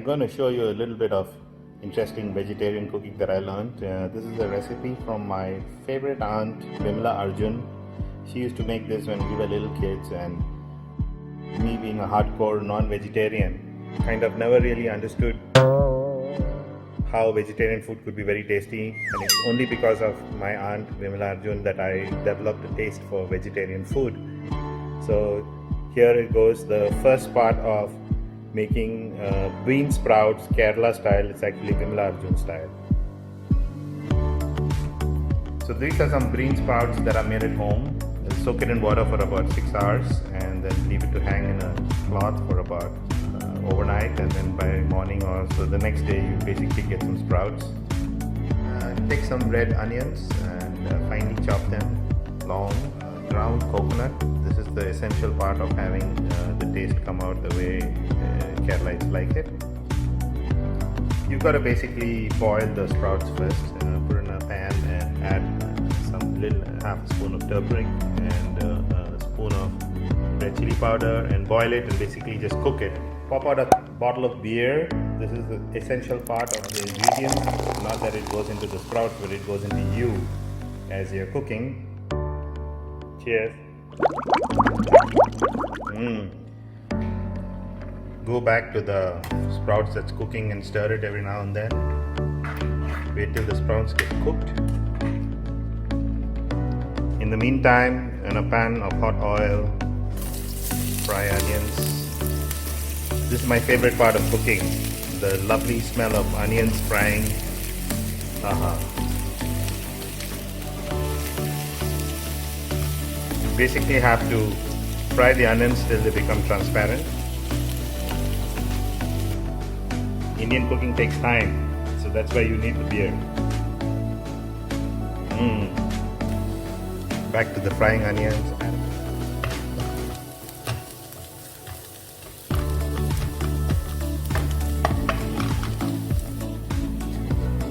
I'm going to show you a little bit of interesting vegetarian cooking that I learned. This is a recipe from my favorite aunt, Vimala Arjun. She used to make this when we were little kids, and me being a hardcore non-vegetarian, kind of never really understood how vegetarian food could be very tasty, and it's only because of my aunt Vimala Arjun that I developed a taste for vegetarian food. So here it goes. The first part of making bean sprouts Kerala style. It's actually Vimala Arjun style. So these are some bean sprouts that are made at home. Soak it in water for about 6 hours and then leave it to hang in a cloth for about overnight, and then by morning or so the next day you basically get some sprouts. Take some red onions and finely chop them long. Ground coconut. This is the essential part of having the taste come out the way Keralites like it. You've got to basically boil the sprouts first. Put in a pan and add some half a spoon of turmeric and a spoon of red chili powder, and boil it and basically just cook it. Pop out a bottle of beer. This is the essential part of the ingredient. Not that it goes into the sprouts, but it goes into you as you're cooking. Cheers. Go back to the sprouts that's cooking and stir it every now and then. Wait till the sprouts get cooked. In the meantime, in a pan of hot oil, fry onions. This is my favorite part of cooking. The lovely smell of onions frying. Basically have to fry the onions till they become transparent. Indian cooking takes time, so that's why you need the beer. Back to the frying onions.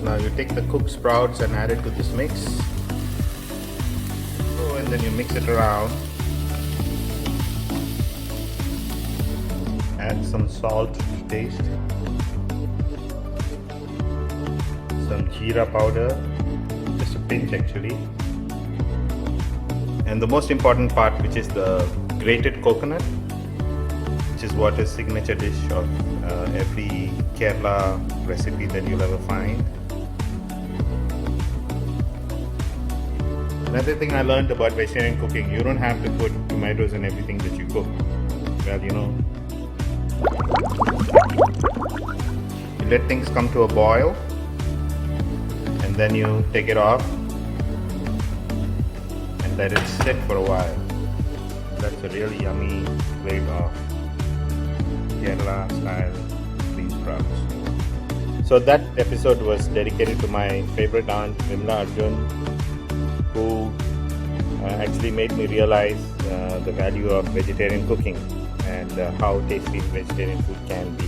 Now you take the cooked sprouts and add it to this mix. And then you mix it around. Add some salt to taste. Some jeera powder, just a pinch actually. And the most important part, which is the grated coconut, which is what is signature dish of every Kerala recipe that you'll ever find. Another thing I learned about vegetarian cooking, you don't have to put tomatoes in everything that you cook. Well, you let things come to a boil and then you take it off and let it sit for a while. That's a really yummy plate of Kerala style bean sprouts. So that episode was dedicated to my favorite aunt Vimala Arjun, who actually made me realize the value of vegetarian cooking and how tasty vegetarian food can be.